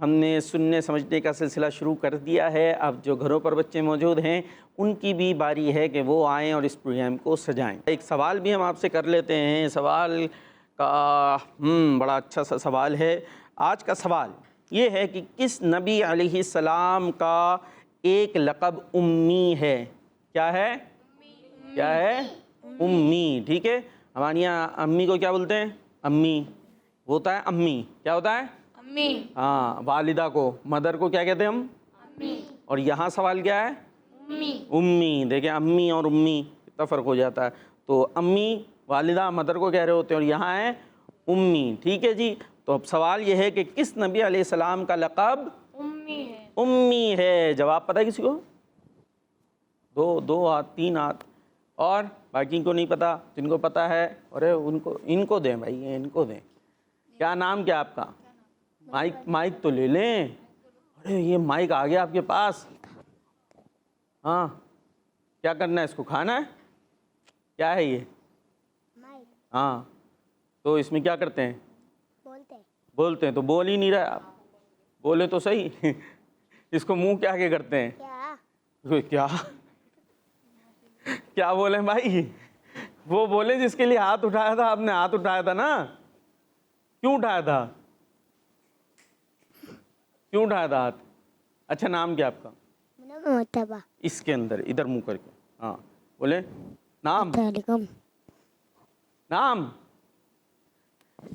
ہم نے سننے سمجھنے کا سلسلہ شروع کر دیا ہے. اب جو گھروں پر بچے موجود ہیں ان کی بھی باری ہے کہ وہ آئیں اور اس پروگرام کو سجائیں. ایک سوال بھی ہم آپ سے کر لیتے ہیں. سوال کا بڑا اچھا سا سوال ہے. آج کا سوال یہ ہے کہ کس نبی علیہ السلام کا ایک لقب امی ہے؟ کیا ہے؟ کیا ہے؟ امی. ٹھیک ہے. ہمارے یہاں امی کو کیا بولتے ہیں؟ امی. وہ ہوتا ہے امی. کیا ہوتا ہے؟ امی. ہاں. والدہ کو، مدر کو کیا کہتے ہیں ہم؟ امی. اور یہاں سوال کیا ہے؟ امی. امی. دیکھیں امی اور امی کتنا فرق ہو جاتا ہے. تو امی والدہ مدر کو کہہ رہے ہوتے ہیں اور یہاں ہے امی. ٹھیک ہے جی. تو اب سوال یہ ہے کہ کس نبی علیہ السلام کا لقب امی ہے. امی ہے؟ جواب پتہ ہے کسی کو؟ دو ہاتھ، 3 ہاتھ. اور باقی کو نہیں پتا؟ جن کو پتا ہے ارے ان کو دیں بھائی، ان کو دیں. کیا نام کیا آپ کا؟ مائک تو لے لیں. ارے یہ مائک آ گیا آپ کے پاس. ہاں کیا کرنا ہے اس کو؟ کھانا ہے؟ کیا ہے یہ؟ ہاں. تو اس میں کیا کرتے ہیں؟ بولتے ہیں. تو بول ہی نہیں رہے آپ. بولے تو صحیح. اس کو منہ کیا کے کرتے ہیں؟ کیا بولیں بھائی؟ وہ بولے جس کے لیے ہاتھ اٹھایا تھا. آپ نے ہاتھ اٹھایا تھا نا. کیوں اٹھایا تھا؟ کیوں اٹھایا تھا ہاتھ؟ اچھا نام کیا آپ کا؟ اس کے اندر ادھر منہ کر کے. ہاں بولے نام.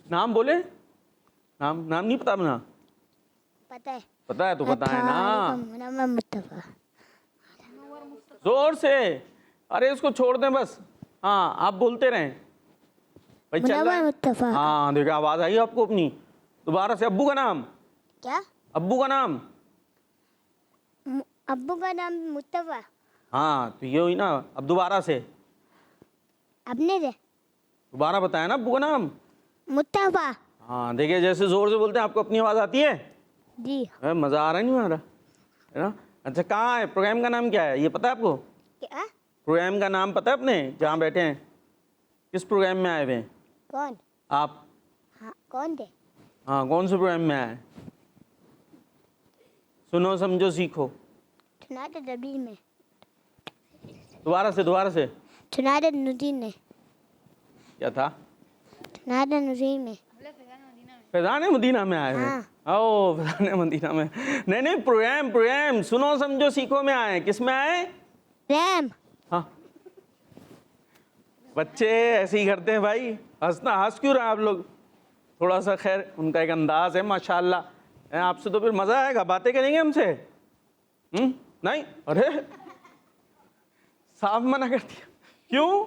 نام بولے. نام نہیں پتا اپنا؟ پتا ہے تو بتائیں نا. زور سے. ارے اس کو چھوڑ دیں بس. ہاں آپ بولتے رہیں بھائی. چل رہا ہے. ہاں دیکھیں آواز آئی آپ کو اپنی. دوبارہ سے. ابو کا نام کیا؟ ابو کا نام. ابو کا نام مصطفیٰ. ہاں تو یہ ہوئی نا. اب دوبارہ سے. اپنے سے دوبارہ بتایا نا ابو کا نام مصطفیٰ. ہاں دیکھیں جیسے زور سے بولتے ہیں آپ کو اپنی آواز آتی ہے. جی. مزہ آ رہا نہیں آ رہا ہے نا. اچھا کہاں ہے پروگرام کا نام کیا ہے یہ پتہ ہے آپ کو؟ کیا؟ پروگرام کا نام پتہ ہے اپنے جہاں بیٹھے ہیں؟ کس پروگرام میں آئے ہوئے ہیں کون؟ آپ؟ ہاں کون تھے؟ ہاں کون سے پروگرام میں آئے؟ سنو سمجھو سیکھو. سناد دبیر میں. دوبارہ سے. سناد ندین نے. کیا تھا؟ سناد ندین میں. فیضان مدینہ میں آئے ہیں. او فیضان مدینہ میں. نہیں پروگرام سنو سمجھو سیکھو میں آئے. کس میں آئے؟ ریم. ہاں بچے ایسے ہی کرتے ہیں بھائی. ہنس کیوں رہے آپ لوگ؟ تھوڑا سا خیر ان کا ایک انداز ہے ماشاءاللہ. آپ سے تو پھر مزہ آئے گا. باتیں کریں گے ہم سے؟ نہیں. ارے صاف منع کر دیا. کیوں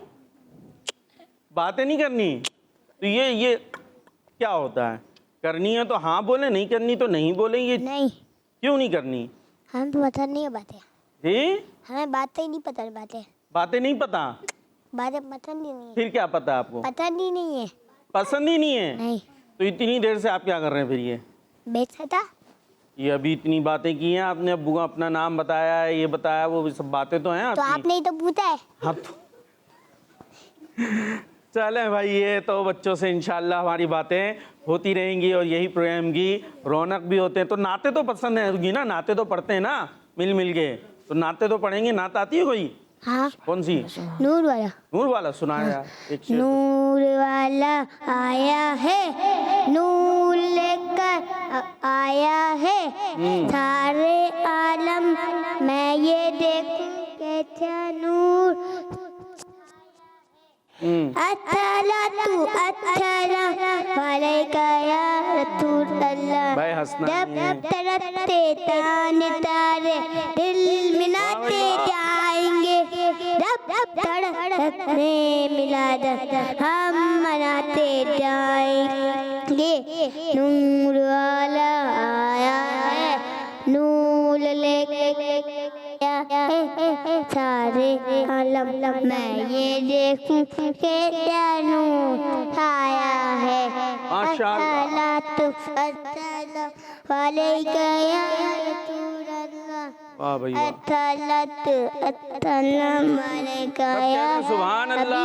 باتیں نہیں کرنی؟ تو یہ کیا ہوتا ہے؟ کرنی ہے تو ہاں بولیں, نہیں کرنی تو نہیں بولیں. یہ نہیں, کیوں نہیں کرنی؟ ہمیں پتہ نہیں ہے باتیں. جی ہمیں باتیں ہی نہیں پتہ. باتیں نہیں پتہ. باتیں پسند ہی نہیں ہے. پھر کیا پتہ ہے آپ کو؟ پسند ہی نہیں ہے. پسند ہی نہیں ہے. نہیں. تو اتنی دیر سے آپ کیا کر رہے ہیں پھر؟ یہ بیچا تھا. یہ ابھی اتنی باتیں کی ہیں آپ نے. ابو کو اپنا نام بتایا ہے, یہ بتایا, وہ سب باتیں تو ہیں تو آپ نے ہی تو پوچھا ہے. ہاں تو چلیں بھائی, یہ تو بچوں سے انشاءاللہ ہماری باتیں ہوتی رہیں گی اور یہی پروگرام کی رونق بھی ہوتے ہیں. تو نعتیں تو پسند ہیں نا, نعتیں تو پڑھتے ہیں نا مل کے. تو نعتیں تو پڑھیں گے. نعت آتی ہے کوئی؟ ہاں. کون سی؟ نور والا. نور والا سنایا ایک شعر. نور والا آیا ہے, نور لے کر آیا ہے, سارے عالم میں یہ دیکھوں کیسا نور. علیکہ یا رسول اللہ. بھائی ہنسنا جب ترتے تان تارے دل ملاتے جائیں گے, رب تڑپنے ملادت ہم مناتے جائیں گے. نور والا آیا ہے, نور لے کے سارے عالم میں یہ دیکھوں کہ کیا نور آیا ہے. الصلاۃ والسلام علیکہ یا رسول اللہ. واہ بھائی واہ, الصلاۃ والسلام علیکہ یا سبحان اللہ.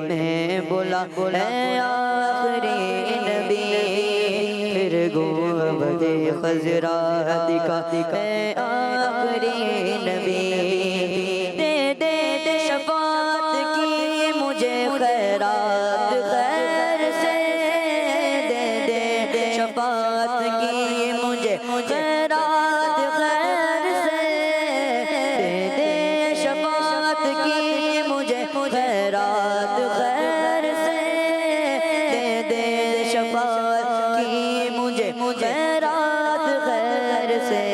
میں بولا اے آخری نبی، پھر گنبد خضرا دکھا اے آخری نبی، دے دے دے شفاعت کی مجھے خیرات خیر سے، دے دے دے شفاعت کی مجھے خیرات خیر سے، دے دے شفاعت کی مجھے خیرات خیر سے، دے دے شفاعت کی مجھے خیرات خیر سے،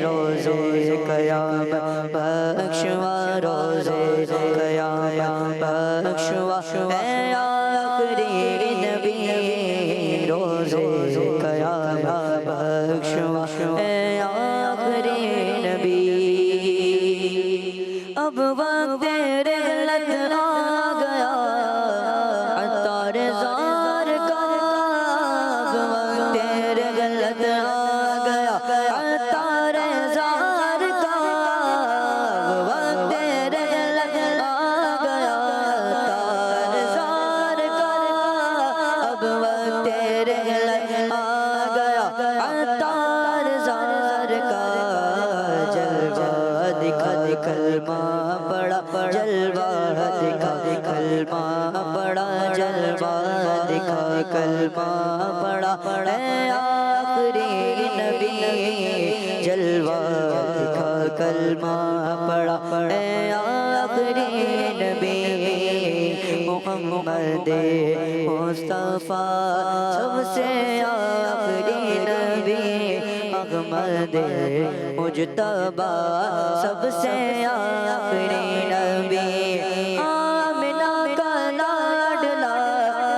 روزے قیامت بخشوا، روزے قیامت بخشوا اے آخری نبی، روزے قیامت بخشوا اے آخری نبی، اب وقت رحلت آ گیا عطار زار کا، اب وقت رحلت آ گیا عطار زار کا، اب وقت رحلت آ گیا عطار زار کا، اب وقت رحلت آ گیا عطار زار کا، جلوہ دکھا کلمہ پڑا، جلوہ دکھا کلمہ پڑا، جلوہ دکھا کلمہ پڑا اے آخری نبی، جلوہ دکھا کلمہ پڑا اے آخری نبی، محمد مصطفیٰ سب سے آخری نبی، احمد مجتبیٰ سب سے آخری نبی، آمنہ کا لاڈلا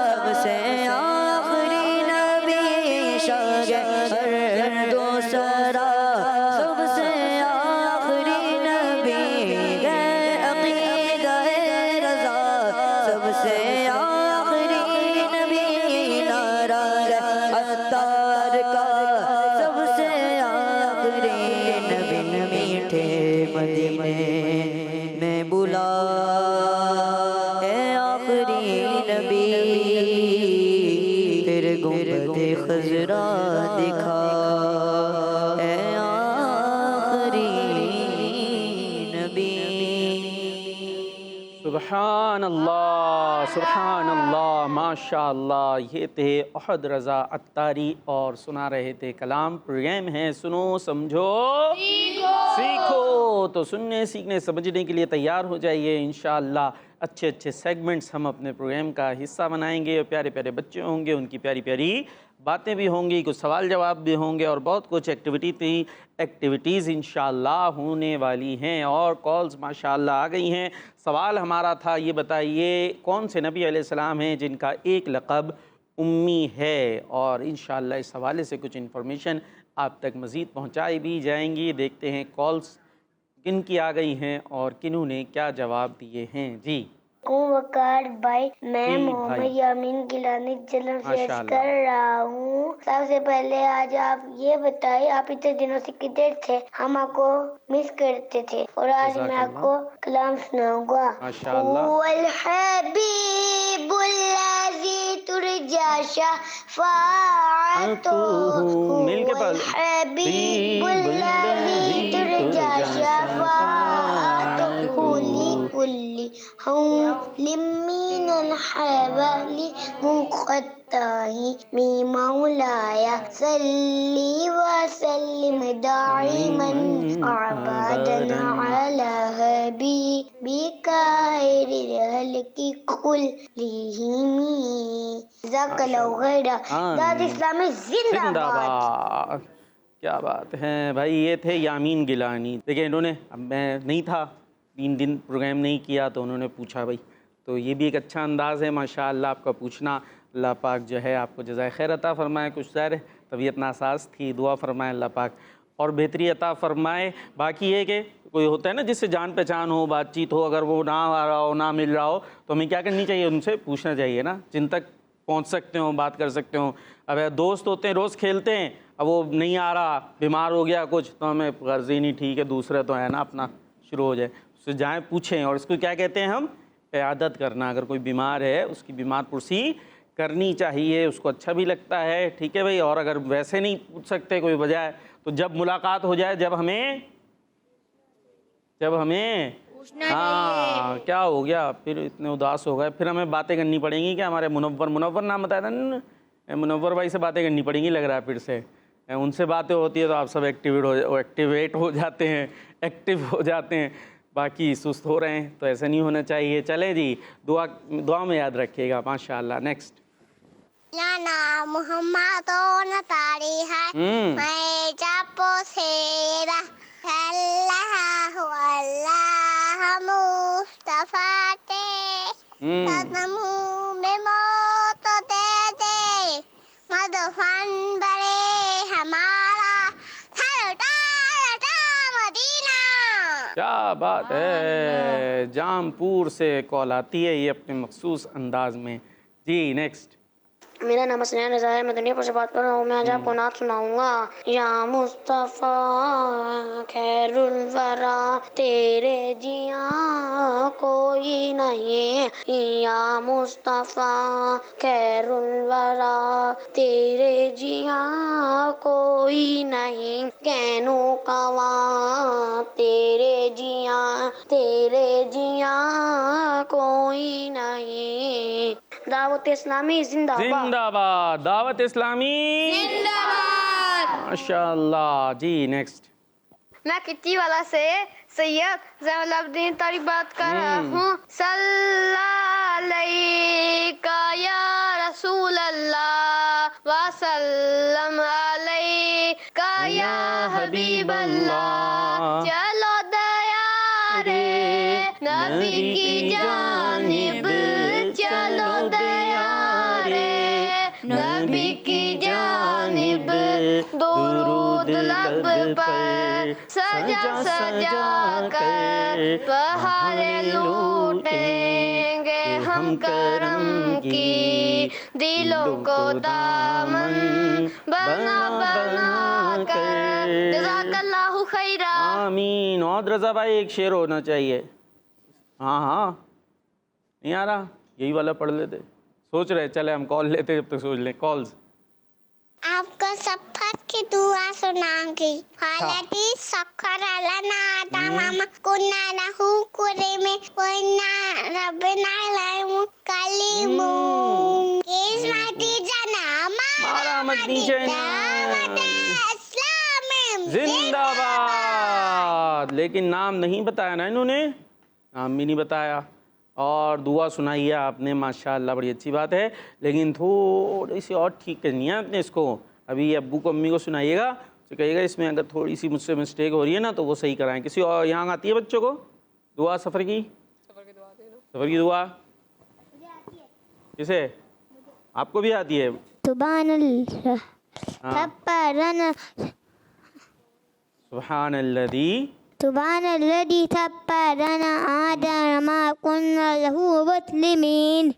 سب سے آخری نبی، شاگرد و سرا سب سے آخری نبی، عقیدہ رضا سب سے آخری نبی، نعرہ عطار کا سب سے آخری نبی، میٹھے مدینے میں بلا اے آخری نبی، پھر گنبد خضرا دکھا اے آخری نبی۔ سبحان اللہ ماشاء اللہ، یہ تھے احد رضا عطاری اور سنا رہے تھے کلام، پروگرام ہے سنو سمجھو سیکھو، تو سننے سیکھنے سمجھنے کے لیے تیار ہو جائیے، انشاءاللہ اچھے اچھے سیگمنٹس ہم اپنے پروگرام کا حصہ بنائیں گے، اور پیارے پیارے بچے ہوں گے، ان کی پیاری پیاری باتیں بھی ہوں گی، کچھ سوال جواب بھی ہوں گے، اور بہت کچھ ایکٹیویٹیز انشاءاللہ ہونے والی ہیں، اور کالز ماشاءاللہ آ گئی ہیں۔ سوال ہمارا تھا یہ بتائیے کون سے نبی علیہ السلام ہیں جن کا ایک لقب امی ہے، اور انشاءاللہ اس حوالے سے کچھ انفارمیشن آپ تک مزید پہنچائی بھی جائیں گی۔ دیکھتے ہیں کالز کن کی آ گئی ہیں اور کنہوں نے کیا جواب دیے ہیں۔ جی وقار بھائی، میں جی محمد بھائی۔ یامین گیلانی جلن سے ماشاء اللہ۔ کر رہا ہوں۔ سب سے پہلے آج آپ یہ بتائیں آپ اتنے دنوں سے کدھر تھے؟ ہم آپ کو مس کرتے تھے، اور آج جزاک میں آپ اللہ۔ کو کلام سناؤں گا۔ ماشاء اللہ۔ هو الحبیب الذی ترجى شفاعته، مل کے هو پڑھ الحبیب الذی ترجى شفاعته لكل حول من الحوال مقطعه مولاي صل وسلم دائما ابدا على حبيبك خير الخلق كلهم۔ جزاک اللہ خیر۔ ذات اسلامی زندہ باد۔ کیا بات ہے بھائی، یہ تھے یامین گیلانی۔ دیکھیں انہوں نے، اب میں نہیں تھا 3 دن پروگرام نہیں کیا، تو انہوں نے پوچھا بھائی، تو یہ بھی ایک اچھا انداز ہے ماشاءاللہ آپ کا پوچھنا۔ اللہ پاک جو ہے آپ کو جزائے خیر عطا فرمائے، کچھ ظاہر ہے طبیعت ناساز تھی، دعا فرمائے اللہ پاک اور بہتری عطا فرمائے۔ باقی یہ کہ کوئی ہوتا ہے نا جس سے جان پہچان ہو، بات چیت ہو، اگر وہ نہ آ رہا ہو، نہ مل رہا ہو، تو ہمیں کیا کرنی چاہیے؟ ان سے پوچھنا چاہیے نا، جن تک پہنچ سکتے ہوں، بات کر سکتے ہوں۔ اب دوست ہوتے ہیں، روز کھیلتے ہیں، اب وہ نہیں آ رہا، بیمار ہو گیا کچھ، تو ہمیں غرض ہی نہیں، ٹھیک ہے دوسرے تو ہے نا اپنا، شروع ہو جائے، اس سے جائیں پوچھیں، اور اس کو کیا کہتے ہیں ہم؟ عیادت کرنا. اگر کوئی بیمار ہے اس کی بیمار پرسی کرنی چاہیے, اس کو اچھا بھی لگتا ہے, ٹھیک ہے بھائی. اور اگر ویسے نہیں پوچھ سکتے کوئی وجہ ہے تو جب ملاقات ہو جائے, جب ہمیں ہاں کیا ہو گیا, پھر اتنے اداس ہو گئے, پھر ہمیں باتیں کرنی پڑیں گی. کیا ہمارے منور نام بتایا تھا نا, منور بھائی سے باتیں کرنی پڑیں گی لگ رہا ہے پھر سے. ان سے باتیں ہوتی ہے تو آپ سب ایکٹیویٹ ہو جاتے ہیں, ایکٹیو ہو جاتے ہیں, باقی سست ہو رہے ہیں, تو ایسا نہیں ہونا چاہیے. چلیں جی, دعا میں یاد رکھیے گا. ماشاء اللہ. نیکسٹ. میرا نام محمد نتاری ہے, میں جاپو سے اللہ اللہ مصطفیٰ کے قدموں میں موت دے دے, مدفن بڑے ہمارا مدینہ. کیا بات ہے, جام پور سے کال آتی ہے یہ اپنے مخصوص انداز میں. جی نیکسٹ. میرا نام حسنین رضا ہے, میں دنیا پر سے بات کر رہا ہوں. میں آج آپ کو نعت سناؤں گا. یا مصطفیٰ خیر الورا تیرے جیاں کوئی نہیں, یا مصطفیٰ خیر الورا تیرے جیاں کوئی نہیں, کینوں کواں تیرے جیاں کوئی نہیں. دعوت اسلامی زندہ باد. زندہ باد. دعوت اسلامی زندہ باد. ماشاء اللہ. جی نیکسٹ. میں کٹی والا سے سید زین العابدین طارق بات کر رہا ہوں. صلی علیک یا رسول اللہ وسلم علیک یا حبیب اللہ. چلو دیا رے نبی کی جانب, چلو دیا رے نبی کی جانب, درود لب پر سجا سجا کر بہاریں لوٹیں گے ہم کرم کی, دلوں کو دامن بنا بنا کر. جزاک اللہ خیرا. آمین. اور رضا بھائی ایک شعر ہونا چاہیے. ہاں نہیں آ رہا, یہی والا پڑھ لیتے. سوچ رہے, چلے ہم کال لیتے جب تک سوچ لیں. کالز. آپ کو سفر کی دعا سناؤں گی. حالتی سخر لنا تمام کنا لہو کریم وإنا ربنا لمکلم. اس نتیجہ ہمارا مدنی چینل زندہ باد. لیکن نام نہیں بتایا نا انہوں نے, نام بھی نہیں بتایا. اور دعا سنائی ہے آپ نے, ماشاء اللہ بڑی اچھی بات ہے, لیکن تھوڑی سی اور ٹھیک کرنی ہے آپ نے اس کو. ابھی ابو کو امی کو سنائیے گا تو کہیے گا اس میں اگر تھوڑی سی مجھ سے مسٹیک ہو رہی ہے نا تو وہ صحیح کرائیں. کسی اور یہاں آتی ہے بچوں کو دعا سفر کی دعا کسے, آپ کو بھی آتی ہے؟ سبحان اللہ سبحان الذی سبحان الذي سبحنا آدم ما كنا له مسلمين.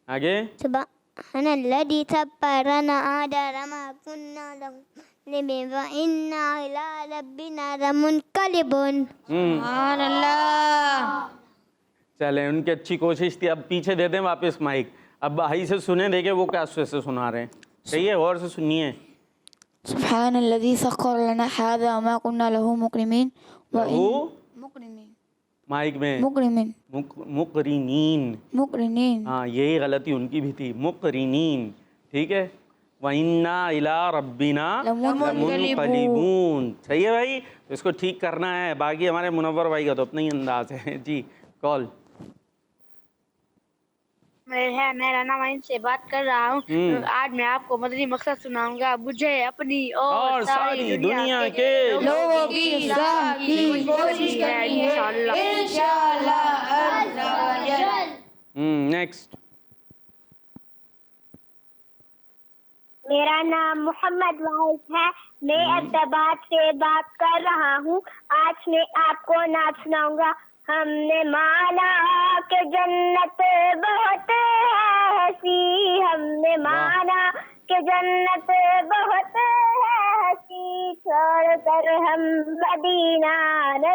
آگے. سبحان الذي سبحنا آدم ما كنا له مسلمين وإنا إلى ربنا لمنقلبون. سبحان اللہ. چلیں, ان کی اچھی کوشش تھی. اب پیچھے دے دیں واپس مائک, اب بھائی سے سنیں, دیکھیں وہ کیا سے سنا رہے ہیں. صحیح ہے, غور سے سنیے. سبحان الذي سخر لنا هذا وما كنا له مقرنين. مائک میں مقرنين. مقرنین. ہاں یہی غلطی ان کی بھی تھی, مقرنین. ٹھیک ہے. وَإِنَّا إِلَىٰ رَبِّنَا لَمُنْقَلِبُونَ. صحیح ہے بھائی, تو اس کو ٹھیک کرنا ہے. باقی ہمارے منور بھائی کا تو اپنا ہی انداز ہے. جی کال. میرا نام ان سے بات کر رہا ہوں. آج میں آپ کو مدنی مقصد سناؤں گا. مجھے اپنی اور ساری دنیا کے لوگوں کی اصلاح کی کوشش کرنی ہے انشاءاللہ عز و جل. نیکسٹ. میرا نام محمد واحد ہے, میں احمدآباد سے بات کر رہا ہوں. آج میں آپ کو نعت سناؤں گا. ہم نے مانا کہ جنت بہت ہنسی, ہم نے مانا کہ جنت بہت ہنسی, چھوڑ کر ہم مدینہ نہ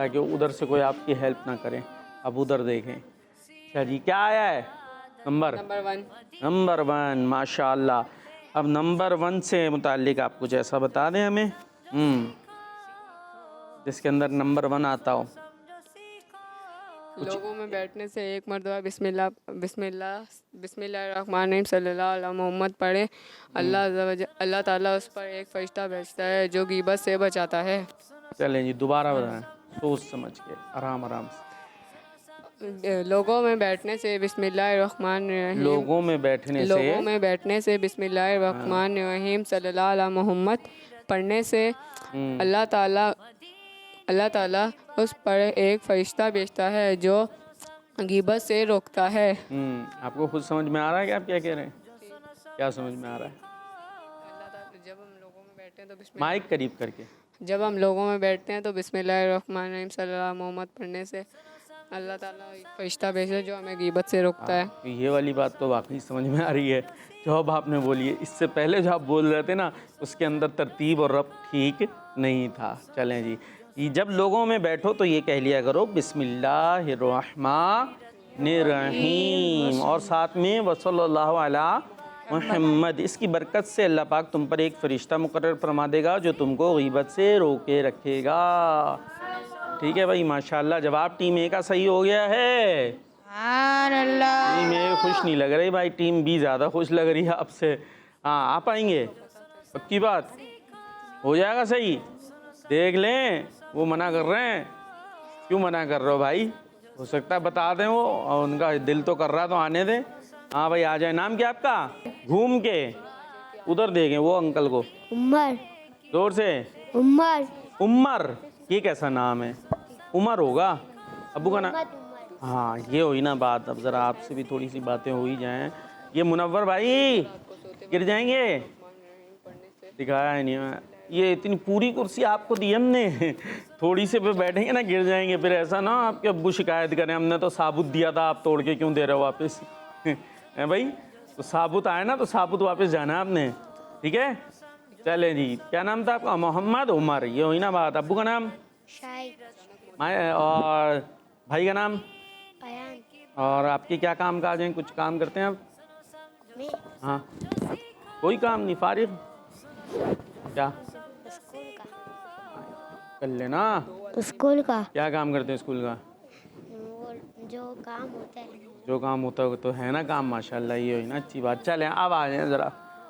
تاکہ ادھر سے کوئی آپ کی ہیلپ نہ کرے. اب ادھر دیکھیں. اچھا جی کیا آیا ہے؟ نمبر 1. ماشاء اللہ. اب نمبر 1 سے متعلق آپ کچھ ایسا بتا دیں ہمیں جس کے اندر نمبر 1 آتا ہو. لوگوں میں بیٹھنے سے ایک مرتبہ بسم اللہ الرحمن الرحیم صلی اللہ علیہ محمد پڑھے. اللہ تعالیٰ اس پر ایک فرشتہ بھیجتا ہے جو غیبت سے بچاتا ہے. چلیں جی دوبارہ بتائیں سوچ سمجھ کے آرام سے. لوگوں میں بیٹھنے سے بسم اللہ الرحمن الرحیم لوگوں میں بیٹھنے سے بسم اللہ الرحمن الرحیم صلی اللہ علیہ محمد پڑھنے سے اللہ تعالیٰ اس پر ایک فرشتہ بھیجتا ہے جو غیبت سے روکتا ہے. آپ کو خود سمجھ میں آ رہا ہے کہ آپ کیا کہہ رہے ہیں؟ کیا سمجھ میں آ رہا ہے؟ جب ہم لوگوں میں بیٹھتے ہیں تو مائک قریب کر کے. جب ہم لوگوں میں بیٹھتے ہیں تو بسم اللہ الرحمن الرحیم صلی اللہ علیہ محمد پڑھنے سے اللہ تعالیٰ ایک فرشتہ بھیجتا جو ہمیں غیبت سے روکتا ہے. یہ والی بات تو واقعی سمجھ میں آ رہی ہے جو اب آپ نے بولی ہے. اس سے پہلے جو آپ بول رہے تھے نا اس کے اندر ترتیب اور ربط ٹھیک نہیں تھا. چلیں جی جب لوگوں میں بیٹھو تو یہ کہہ لیا کرو بسم اللہ الرحمن الرحیم اور ساتھ میں وصلی اللہ علیہ محمد. اس کی برکت سے اللہ پاک تم پر ایک فرشتہ مقرر فرما دے گا جو تم کو غیبت سے روکے رکھے گا. ٹھیک ہے بھائی ماشاءاللہ. جواب ٹیم اے کا صحیح ہو گیا ہے. ٹیم اے خوش نہیں لگ رہی بھائی, ٹیم بی زیادہ خوش لگ رہی ہے آپ سے. ہاں آپ آئیں گے پکی بات ہو جائے گا صحیح. دیکھ لیں وہ منع کر رہے ہیں. کیوں منع کر رہے ہو بھائی؟ ہو سکتا ہے بتا دیں وہ, اور ان کا دل تو کر رہا تو آنے دیں. ہاں بھائی آ جائیں. نام کیا آپ کا؟ گھوم کے ادھر دیکھیں وہ انکل کو. عمر. زور سے. عمر. یہ کیسا نام ہے؟ عمر ہوگا. ابو کا نام؟ ہاں یہ ہوئی نا بات. اب ذرا آپ سے بھی تھوڑی سی باتیں ہو ہی جائیں. یہ منور بھائی گر جائیں گے. دکھایا ہی نہیں. یہ اتنی پوری کرسی آپ کو دی ہم نے, تھوڑی سے پہ بیٹھیں گے نا گر جائیں گے. پھر ایسا نا آپ کے ابو شکایت کریں ہم نے تو ثابت دیا تھا آپ توڑ کے کیوں دے رہے ہو واپس. ہے بھائی تو ثابت آئے نا تو ثابت واپس جانا ہے آپ نے. ٹھیک ہے چلیں جی. کیا نام تھا آپ کا؟ محمد. عمر. یہ ہوئی نا بات. ابو کا نام؟ اور بھائی کا نام؟ اور آپ کے کیا کام کاج ہیں؟ کچھ کام کرتے ہیں آپ؟ ہاں کوئی کام نہیں, فارغ. کیا کر لینا اسکول کا. کیا کام کرتے ہیں اسکول کا؟ جو کام ہوتا ہے. جو کام ہوتا ہے تو ہے نا کام. ماشاءاللہ یہ ہوئی نا اچھی بات. چلیں اب آ جائیں ذرا.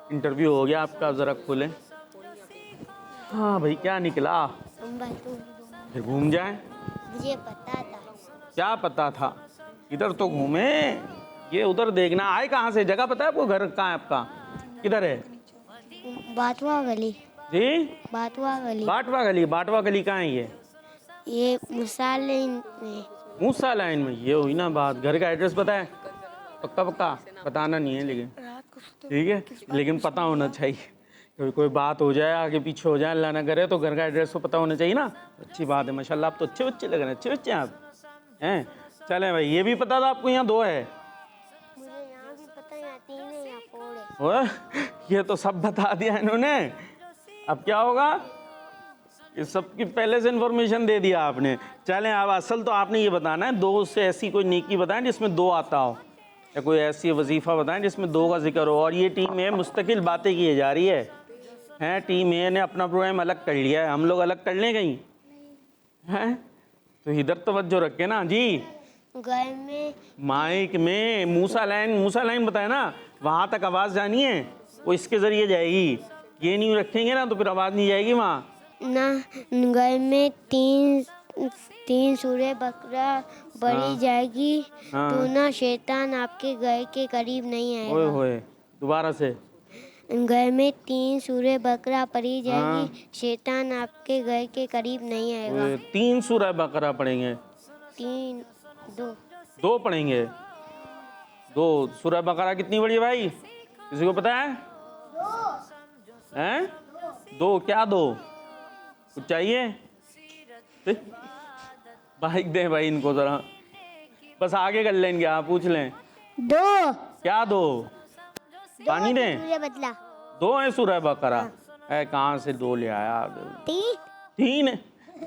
انٹرویو ہو گیا آپ کا, ذرا کھولیں. ہاں بھائی کیا نکلا؟ پھر گھوم جائیں. مجھے پتا تھا. کیا پتا تھا؟ ادھر تو گھومیں. یہ ادھر دیکھنا. آئے کہاں سے؟ جگہ پتا ہے آپ کو؟ گھر کہاں ہے آپ کا؟ کدھر ہے؟ باتوا گلی. جی باتوا گلی. باٹوا گلی. باٹوا گلی کہاں ہے یہ مسالین میں. موسیٰ لائن میں. یہ ہوئی نا بات. گھر کا ایڈریس پتا ہے؟ پکا پکا بتانا نہیں ہے لیکن ٹھیک ہے, لیکن پتہ ہونا چاہیے. کوئی بات ہو جائے آگے پیچھے ہو جائے اللہ نہ کرے تو گھر کا ایڈریس تو پتہ ہونا چاہیے نا. اچھی بات ہے ماشاءاللہ. آپ تو اچھے بچے لگ رہے ہیں. اچھے بچے ہیں آپ ہیں. چلیں بھائی یہ بھی پتا تھا آپ کو یہاں 2 ہے؟ مجھے یہاں بھی پتا ہے, یہاں 3 ہے, یہاں 4 ہے. یہ تو سب بتا دیا انہوں نے. اب کیا ہوگا؟ یہ سب کی پہلے سے انفارمیشن دے دیا آپ نے. چلیں اب اصل تو آپ نے یہ بتانا ہے 2 سے ایسی کوئی نیکی بتائیں جس میں 2 آتا ہو, یا کوئی ایسی وظیفہ بتائیں جس میں 2 کا ذکر ہو. اور یہ ٹیم اے مستقل باتیں کیے جا رہی ہے. ٹیم اے نے اپنا پروگرام الگ کر لیا ہے. ہم لوگ الگ کر لیں کہیں ہیں تو ادھر توجہ رکھے نا جی. گھر میں مائک میں موسیٰ لائن بتائے نا, وہاں تک آواز جانی ہے. وہ اس کے ذریعے جائے گی. یہ نہیں رکھیں گے نا تو پھر آواز نہیں جائے گی وہاں. نہ گھر میں 3 سورہ بقرہ پڑھی جائے گی تو نہ شیطان آپ کے گھر کے قریب نہیں آئے گا. ہوئے دوبارہ سے. گھر میں 3 سورہ بقرہ پڑھی جائے گی, شیطان آپ کے گھر کے قریب نہیں آئے گا. 3 سورہ بقرہ پڑھیں گے؟ 2 پڑھیں گے. 2 سورہ بقرہ کتنی بڑی ہے بھائی؟ کسی کو پتا ہے؟ 2 کیا 2 کچھ چاہیے؟ بائک دیں بھائی ان کو ذرا, بس آگے کر لیں گے. آپ پوچھ لیں 2 کیا 2 پانی دیں. 2 ہیں سورہ بقرہ. کہاں سے 2 لے آیا؟ 3 3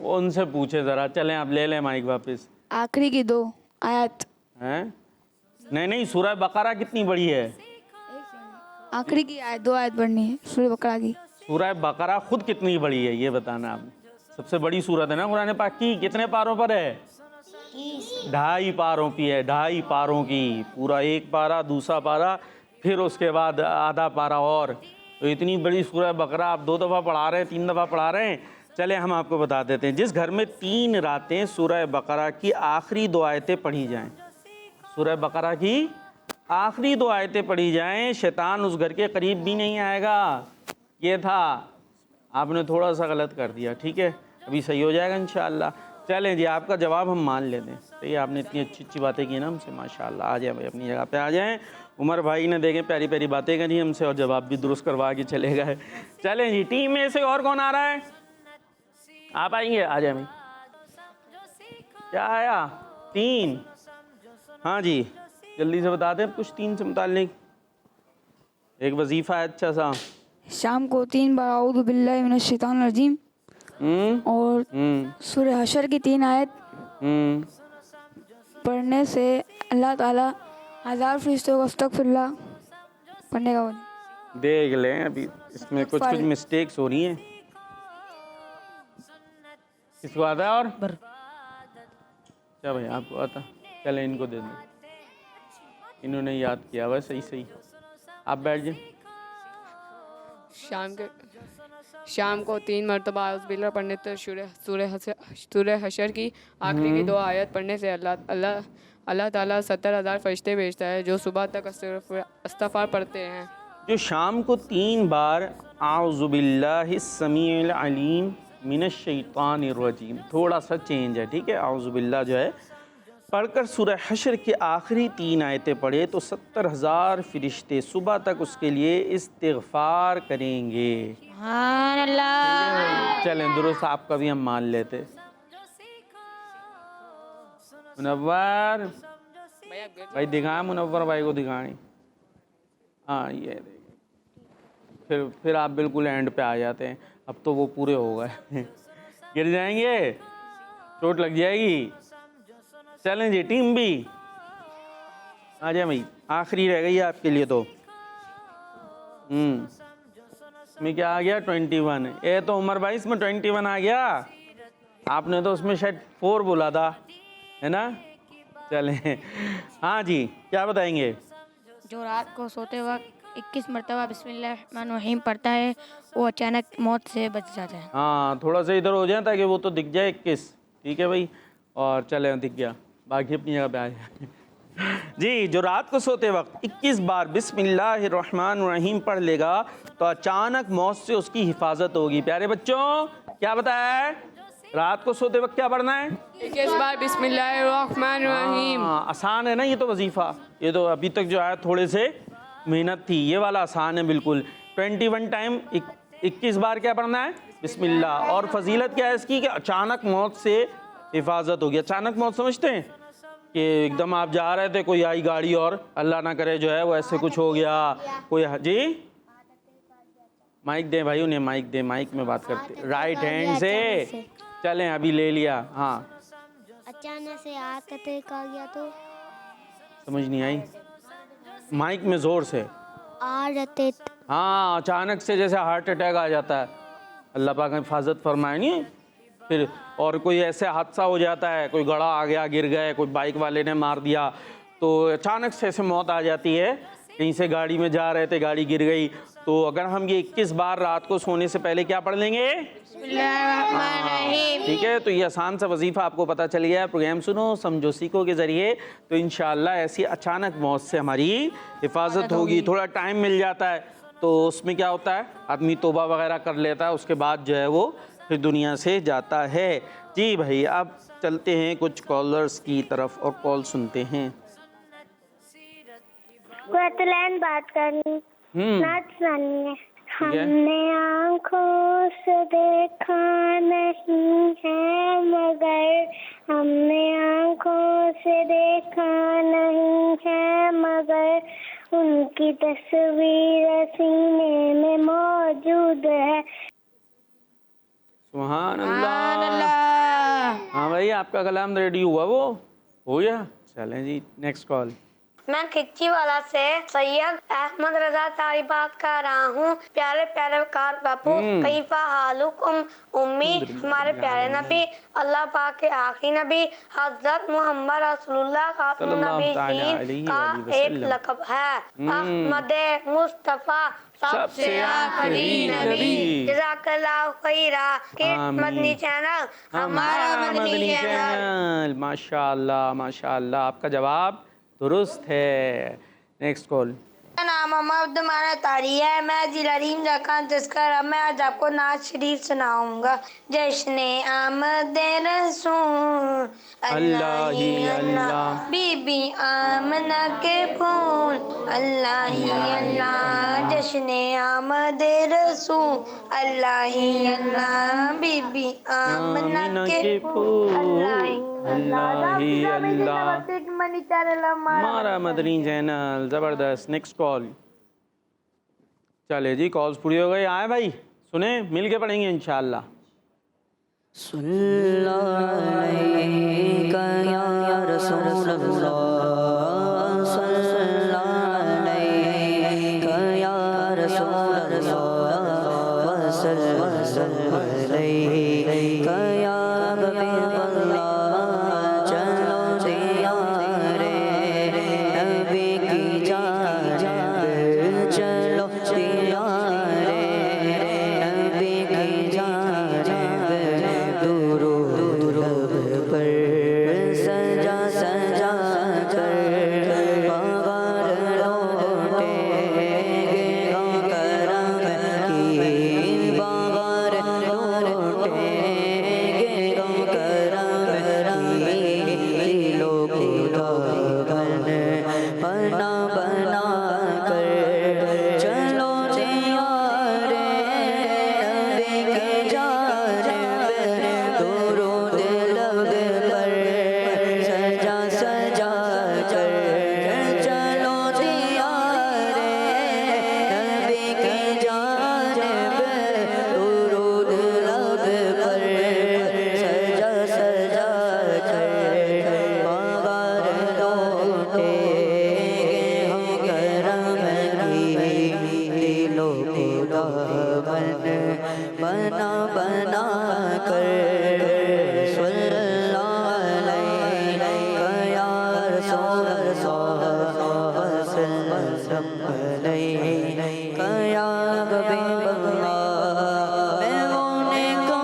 وہ ان سے پوچھے ذرا. چلیں آپ لے لیں مائک واپس. آخری کی 2 آیت. ہیں نہیں سورہ بقرہ کتنی بڑی ہے؟ آخری کی آیت 2 آیت پڑھنی ہے سورہ بقرہ کی. سورہ بقرہ خود کتنی بڑی ہے یہ بتانا آپ نے. سب سے بڑی سورت ہے نا قرآن پاک کی. کتنے پاروں پر ہے؟ 2.5 پاروں کی ہے. 2.5 پاروں کی. پورا 1 پارا، دوسرا پارا، پھر اس کے بعد آدھا پارا اور. تو اتنی بڑی سورہ بقرہ آپ 2 دفعہ پڑھا رہے ہیں، 3 دفعہ پڑھا رہے ہیں. چلیں ہم آپ کو بتا دیتے ہیں. جس گھر میں 3 راتیں سورہ بقرہ کی آخری 2 آیتیں پڑھی جائیں، سورہ بقرہ کی آخری 2 آیتیں پڑھی جائیں، شیطان اس گھر کے قریب بھی نہیں آئے گا. یہ تھا، آپ نے تھوڑا سا غلط کر دیا. ٹھیک ہے، ابھی صحیح ہو جائے گا انشاءاللہ. چلیں جی، آپ کا جواب ہم مان لیتے ہیں. صحیح، آپ نے اتنی اچھی باتیں کی نا ہم سے، ماشاءاللہ. آ جائیں بھائی، اپنی جگہ پہ آ جائیں. عمر بھائی نے دیکھیں پیاری پیاری باتیں کری ہم سے اور جواب بھی درست کروا کے چلے گئے. چلیں جی، ٹیم میں سے اور کون آ رہا ہے؟ آپ آئیں گے؟ آ جائیں بھائی. کیا آیا؟ 3. ہاں جی، جلدی سے بتا دیں کچھ 3 سے متعلق. ایک وظیفہ ہے اچھا سا. شام کو 3 بار اعوذ باللہ من الشیطان الرجیم اور سورہ حشر کی 3 آیت پڑھنے سے اللہ تعالیٰ 1000 فرشتوں کو استغفر اللہ پڑھنے کا. دیکھ لیں ابھی اس میں کچھ مسٹیکس ہو رہی ہیں. کس کو آتا ہے؟ اور کیا بھائی آپ کو آتا؟ چلیں ان کو دے دیں، انہوں نے یاد کیا ہوا. صحیح. آپ بیٹھ جائیں. شام کو 3 مرتبہ اعوذ باللہ پڑھنے سے سورہ حشر کی آخری کی 2 آیت پڑھنے سے اللہ تعالیٰ 70,000 فرشتے بھیجتا ہے جو صبح تک استغفار پڑھتے ہیں. جو شام کو 3 بار اعوذ باللہ السمیع العلیم من الشیطان الرجیم، تھوڑا سا چینج ہے. ٹھیک ہے، اعوذ باللہ جو ہے پڑھ کر سورہ حشر کی آخری 3 آیتیں پڑھے تو 70,000 فرشتے صبح تک اس کے لیے استغفار کریں گے. سبحان اللہ. چلیں درست، آپ کا بھی ہم مان لیتے. منور بھائی دکھائیں، منور بھائی کو دکھائیں. ہاں یہ دیکھیں، پھر آپ بالکل اینڈ پہ آ جاتے ہیں. اب تو وہ پورے ہو گئے. گر جائیں گے، چوٹ لگ جائے گی. چلیں جی، ٹیم بھی آ جائیں بھائی. آخری رہ گئی ہے آپ کے لیے تو. اس میں کیا آ گیا؟ 21. اے تو عمر بھائی اس میں 21 آ گیا. آپ نے تو اس میں شاید 4 بولا تھا، ہے نا؟ چلیں ہاں جی، کیا بتائیں گے؟ جو رات کو سوتے وقت 21 مرتبہ بسم اللہ الرحمن الرحیم پڑھتا ہے وہ اچانک موت سے بچ جاتا ہے. ہاں تھوڑا سا ادھر ہو جائیں تاکہ وہ تو دکھ جائے 21. ٹھیک ہے بھائی، اور چلیں دکھ گیا، باقی اپنی جگہ پہ آ جائیں. جی، جو رات کو سوتے وقت 21 بار بسم اللہ الرحمن الرحیم پڑھ لے گا تو اچانک موت سے اس کی حفاظت ہوگی. پیارے بچوں کیا بتایا ہے؟ رات کو سوتے وقت کیا پڑھنا ہے؟ 21 بار بسم اللہ الرحمن الرحیم. آسان ہے نا یہ تو وظیفہ. یہ تو ابھی تک جو ہے تھوڑے سے محنت تھی، یہ والا آسان ہے بالکل. 21 ٹائم 21 بار کیا پڑھنا ہے؟ بسم اللہ. اور فضیلت کیا ہے اس کی کہ اچانک موت سے حفاظت ہوگی. اچانک موت سمجھتے ہیں کہ ایک دم آپ جا رہے تھے، کوئی آئی گاڑی اور اللہ نہ کرے جو ہے وہ ایسے کچھ ہو گیا کوئی. جی مائک دیں بھائی، انہیں مائک دیں، مائک میں بات کرتے. رائٹ ہینڈ سے. چلیں ابھی لے لیا. ہاں اچانک سے آتک آ گیا تو سمجھ نہیں آئی. مائک میں زور سے. ہاں اچانک سے جیسے ہارٹ اٹیک آ جاتا ہے، اللہ پاک حفاظت فرمائے. نہیں پھر اور کوئی ایسے حادثہ ہو جاتا ہے، کوئی گڑھا آ گیا، گر گئے، کوئی بائک والے نے مار دیا، تو اچانک سے ایسے موت آ جاتی ہے. کہیں سے گاڑی میں جا رہے تھے، گاڑی گر گئی، تو اگر ہم یہ 21 بار رات کو سونے سے پہلے کیا پڑھ لیں گے؟ ٹھیک ہے، تو یہ آسان سا وظیفہ آپ کو پتہ چل گیا. پروگرام سنو سمجھو سیکھو کے ذریعے تو انشاءاللہ ایسی اچانک موت سے ہماری حفاظت ہوگی. تھوڑا ٹائم مل جاتا ہے تو اس میں کیا ہوتا ہے، آدمی توبہ وغیرہ کر لیتا ہے، اس کے بعد جو ہے وہ پھر دنیا سے جاتا ہے. جی بھائی اب چلتے ہیں کچھ کالرز کی طرف اور کال سنتے ہیں. کوتلین بات کرنی، نعت سنانی ہے. ہم نے آنکھوں سے دیکھا نہیں ہے مگر، ہم نے آنکھوں سے دیکھا نہیں ہے مگر، ان کی تصویر سینے میں موجود ہے. سبحان اللہ. بھائی آپ کا کلام ریڈی ہوا وہ ہو گیا. چلیں جی نیکسٹ کال. میں کھچی والا سے سید احمد رضا تاری بات کر رہا ہوں. پیارے پیارے وقار باپو, کیفا حالکم امی, ہمارے پیارے نبی, اللہ پاک کے آخری نبی حضرت محمد رسول اللہ خاتم النبیین کا ایک لقب ہے احمد مصطفیٰ, سب سے آخری نبی. جزاک اللہ خیرہ. مدنی چینل ہمارا مدنی چینل. ماشاء اللہ ماشاء اللہ, آپ کا جواب درست ہے. Next call. میرا نام محمد عبد تاری ہے, میں ضلع ریم جھارکھنڈ جسکر. اب میں آج آپ کو نعت شریف سناؤں گا. جشن آمد رسول اللہ ہی اللہ, بی بی آمنہ کے پھول اللہ ہی اللہ. جشن آمد رسول اللہ ہی اللہ, بی بی آمنہ کے پھول اللہ ہی اللہ. ہمارا مدنی چینل زبردست. Next call. چلے جی کالز پوری ہو گئی. آئے بھائی سنیں, مل کے پڑھیں گے انشاءاللہ. صلی اللہ علیہ یا رسول اللہ, صلی اللہ علیہ یا رسول اللہ, وسلم علیہ یا حبیب اللہ. چلو دیارے نبی کی جانب, چلو دیارے نبی کی جانب, درود رب پر سجا سجا کر باغار لوٹے گے غم کرم کی, باغار لوٹے گے غم کرم کی. لوگ بنا بنا کر چلو دیارے نبی کی جانب, درود لب پر سجا سجا کر چلو دیارے نبی کی جانب, درود لب پر سجا سجا کر باغار لوٹے گے ہم کرم کی. دلوں کو دامن بنا بنا کر صلی اللہ علیہ یا رسول اللہ, وسلم علیہ یا حبیب اللہ. میں وہ نیکا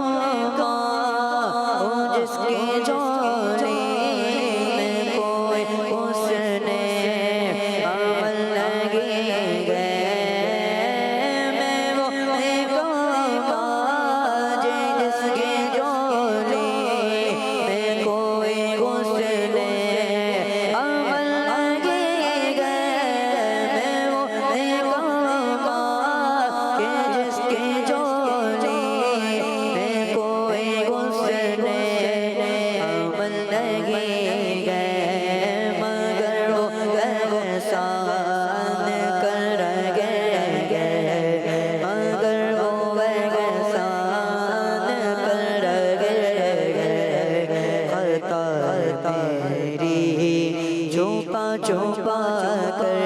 ہوں جس کی جولی میں کوئی حسن عمل لگی گئے. میں وہ نیکا جس کی جولی میں کوئی حسن عمل لگی گئے. میں وہ نیکا جس کی جولی میں کوئی حسن عمل لگی گئے. مگر وہ احسان کر گئے, مگر وہ احسان کر گئے. خطا تیری چھپا چھپا کر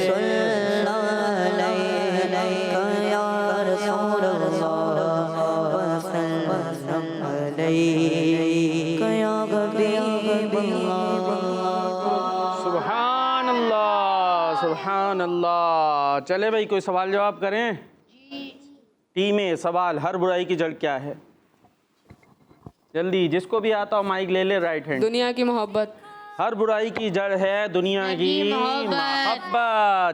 صلی اللہ علیہ یا رسول اللہ, وسلم علیہ یا حبیب اللہ. سبحان اللہ سبحان اللہ. چلے بھائی کوئی سوال جواب کریں. ٹیمیں سوال, ہر برائی کی جڑ کیا ہے؟ جلدی جس کو بھی آتا ہو مائک لے لے. Right hand. دنیا کی محبت. ہر برائی کی جڑ ہے دنیا کی محبت.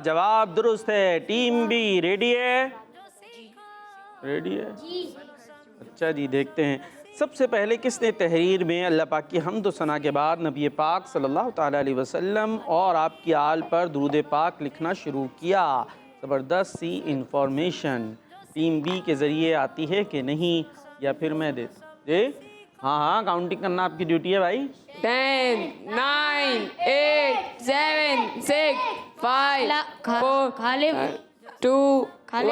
جواب درست ہے. ٹیم بی ریڈی ہے؟ ریڈی ہے. اچھا جی دیکھتے ہیں. سب سے پہلے کس نے تحریر میں اللہ پاک کی حمد و ثنا کے بعد نبی پاک صلی اللہ تعالیٰ علیہ وسلم اور آپ کی آل پر درود پاک لکھنا شروع کیا؟ زبردست سی انفارمیشن. ٹیم بی کے ذریعے آتی ہے کہ نہیں, یا پھر میں دیتا جی؟ ہاں ہاں کاؤنٹنگ کرنا آپ کی ڈیوٹی ہے بھائی. 10 9 8 7 6 5 4 2 1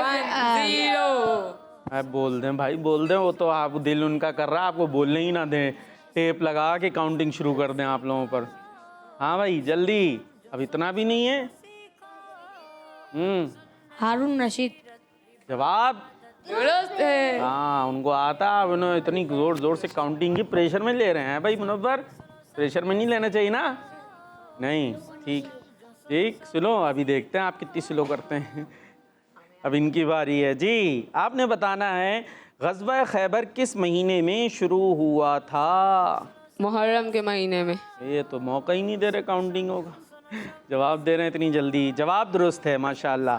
0. بول دیں بھائی بول دیں, وہ تو آپ دل ان کا کر رہا ہے, آپ کو بولنے ہی نہ دیں. ٹیپ لگا کے کاؤنٹنگ شروع کر دیں آپ لوگوں پر. ہاں بھائی جلدی, اب اتنا بھی نہیں ہے. ہارون رشید. جواب درست ہے. ہاں ان کو آتا, اب انہوں نے اتنی زور زور سے کاؤنٹنگ کی پریشر میں لے رہے ہیں بھائی منور, پریشر میں نہیں لینا چاہیے نا. نہیں ٹھیک ٹھیک, سلو ابھی دیکھتے ہیں آپ کتنی سلو کرتے ہیں. اب ان کی باری ہے جی. آپ نے بتانا ہے غزوہ خیبر کس مہینے میں شروع ہوا تھا؟ محرم کے مہینے میں. یہ تو موقع ہی نہیں دے رہے کاؤنٹنگ ہوگا, جواب دے رہے ہیں اتنی جلدی. جواب درست ہے ماشاءاللہ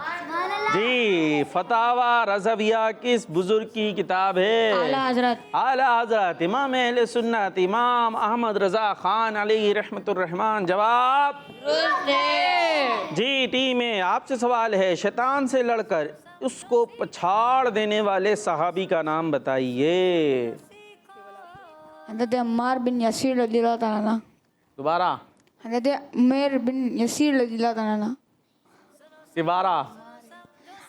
جی. فتاوی رضویہ کس بزرگ کی کتاب ہے؟ اعلیٰ حضرت. اعلیٰ حضرت امام اہل سنت امام احمد رضا خان علیہ رحمۃ الرحمن. جواب درست ہے. جی. ٹیم میں آپ سے سوال ہے, شیطان سے لڑ کر اس کو پچھاڑ دینے والے صحابی کا نام بتائیے. حضرت عمار بن یسیر رضی اللہ تعالیٰ عنہ. دوبارہ. حضرت عمیر بن یسیر رضی اللہ تعالیٰ عنہ. دوبارہ.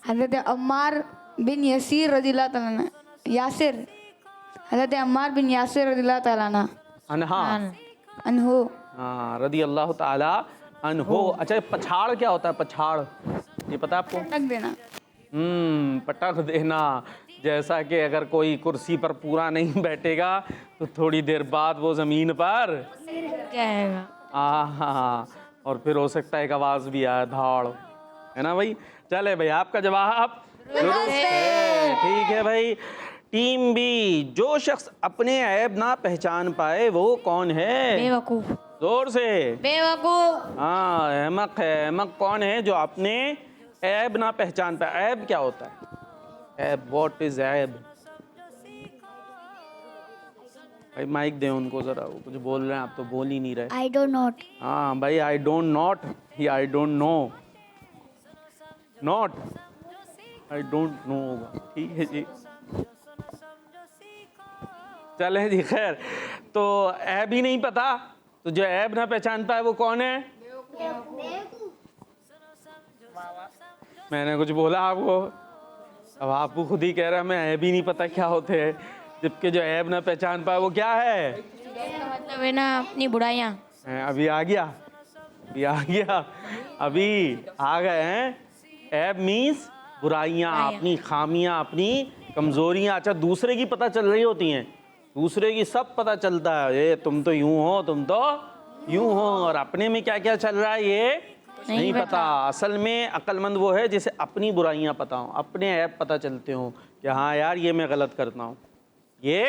حضرت عمار بن یسیر رضی اللہ تعالیٰ عنہ. یاسر. حضرت عمار بن یاسر رضی اللہ تعالیٰ عنہ. انہا. انہو. ہاں رضی اللہ تعالی عنہ. اچھا پچھاڑ کیا ہوتا ہے؟ پچھاڑ یہ پتا آپ کو؟ پٹک دینا. پٹک دینا. جیسا کہ اگر کوئی کرسی پر پورا نہیں بیٹھے گا تو تھوڑی دیر بعد وہ زمین پر جائے گا. ہاں, اور پھر ہو سکتا ہے ایک آواز بھی آئے دھاڑ, ہے نا بھائی. چلے بھائی آپ کا جواب درست ہے. ٹھیک ہے بھائی. ٹیم بی, جو شخص اپنے عیب نہ پہچان پائے وہ کون ہے؟ بے وقوف. زور سے. بے وقوف. ہاں احمق ہے. احمق کون ہے؟ جو اپنے عیب نہ پہچان پائے. عیب کیا ہوتا ہے؟ عیب, واٹ از عیب؟ بھائی مائک دیں ان کو ذرا, وہ کچھ بول رہے ہیں آپ تو بول ہی نہیں رہے. I do not. ہاں بھائی آئی ڈونٹ ناٹ, یا I don't know. Not I don't know ہوگا. ٹھیک ہے جی. چلیں جی خیر. تو عیب ہی نہیں پتا, تو جو عیب نہ پہچان پائے وہ کون ہے؟ میں نے کچھ بولا آپ کو؟ اب آپ کو خود ہی کہہ رہا ہے میں عیب ہی نہیں پتا کیا ہوتے ہیں, جبکہ جو عیب نہ پہچان پائے وہ کیا ہے؟ مطلب ہے نا اپنی برائیاں. ابھی آ گیا, ابھی آ گئے ہیں. عیب مینس برائیاں, اپنی خامیاں, اپنی کمزوریاں. اچھا دوسرے کی پتہ چل رہی ہوتی ہیں, دوسرے کی سب پتہ چلتا ہے, یہ تم تو یوں ہو, تم تو یوں ہو, اور اپنے میں کیا کیا چل رہا ہے یہ نہیں پتا. اصل میں عقل مند وہ ہے جسے اپنی برائیاں پتہ ہوں, اپنے عیب پتہ چلتے ہوں کہ ہاں یار یہ میں غلط کرتا ہوں, یہ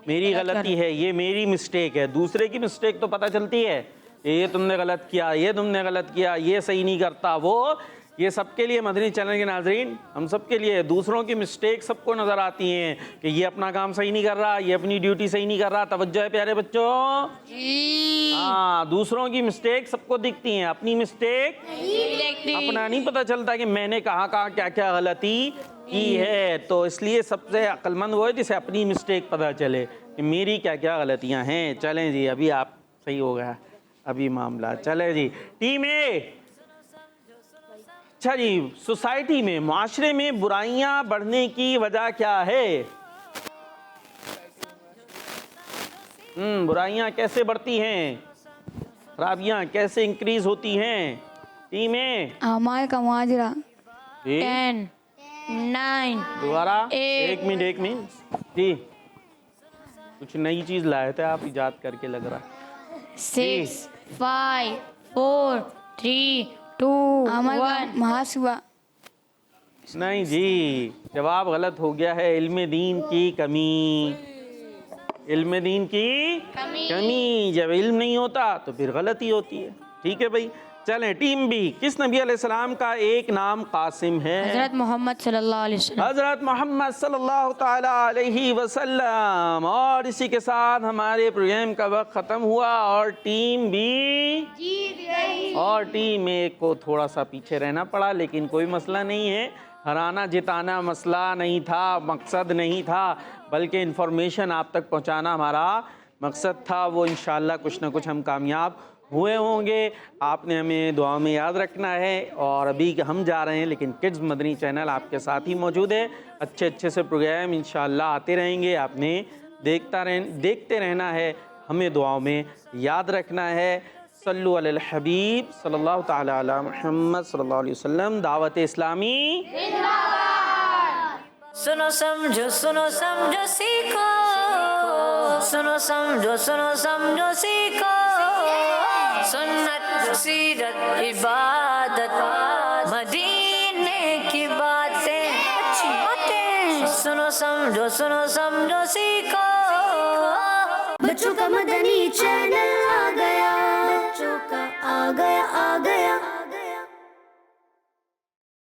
میری غلطی ہے, یہ میری مسٹیک ہے. دوسرے کی مسٹیک تو پتہ چلتی ہے, یہ تم نے غلط کیا, یہ تم نے غلط کیا, یہ صحیح نہیں کرتا وہ. یہ سب کے لیے مدنی چینل کے ناظرین, ہم سب کے لیے دوسروں کی مسٹیک سب کو نظر آتی ہیں کہ یہ اپنا کام صحیح نہیں کر رہا, یہ اپنی ڈیوٹی صحیح نہیں کر رہا. توجہ ہے پیارے بچوں. ہاں دوسروں کی مسٹیک سب کو دکھتی ہیں, اپنی مسٹیک اپنا نہیں پتہ چلتا کہ میں نے کہاں کہاں کیا کیا غلطی کی ہے. تو اس لیے سب سے عقل مند وہ ہے جسے اپنی مسٹیک پتہ چلے کہ میری کیا کیا غلطیاں ہیں. چلیں جی ابھی آپ صحیح ہو گیا ابھی معاملہ. چلے جی ٹیم اے. اچھا جی, سوسائٹی میں, معاشرے میں برائیاں بڑھنے کی وجہ کیا ہے؟ برائیاں کیسے بڑھتی ہیں, خرابیاں کیسے انکریز ہوتی ہیں؟ ٹیم اے. اعمال کا معاجرہ. 10 9 دوبارہ. ایک منٹ جی, کچھ نئی چیز لائے تھے آپ, ایجاد کر کے لگ رہا. 6 5 4 3 2 عمل کا 1. محاسبہ. نہیں جی, جواب غلط ہو گیا ہے. علم دین کی کمی. علم دین کی کمی. جب علم نہیں ہوتا تو پھر غلطی ہوتی ہے. ٹھیک ہے بھائی. چلیں ٹیم بی. کس نبی علیہ السلام کا ایک نام قاسم ہے؟ حضرت محمد صلی اللہ علیہ وسلم. حضرت محمد صلی اللہ تعالی علیہ وسلم. اور اسی کے ساتھ ہمارے پروگرام کا وقت ختم ہوا اور ٹیم بی جیت گئی. اور ٹیم اے کو تھوڑا سا پیچھے رہنا پڑا, لیکن کوئی مسئلہ نہیں ہے. ہرانا جتانا مسئلہ نہیں تھا, مقصد نہیں تھا, بلکہ انفارمیشن آپ تک پہنچانا ہمارا مقصد تھا. وہ انشاءاللہ کچھ نہ کچھ ہم کامیاب ہوئے ہوں گے. آپ نے ہمیں دعا میں یاد رکھنا ہے. اور ابھی ہم جا رہے ہیں, لیکن کڈز مدنی چینل آپ کے ساتھ ہی موجود ہے. اچھے سے پروگرام انشاءاللہ آتے رہیں گے. آپ نے دیکھتے رہنا ہے. ہمیں دعاؤں میں یاد رکھنا ہے. صلو علی الحبیب صلی اللہ تعالی علی محمد صلی اللہ علیہ وسلم. دعوت اسلامی سنو سمجھو سیکھو, سنو سمجھو سیکھو, سنت سیرت عبادت مدینے کی باتیں, سنو سمجھو سیکھو.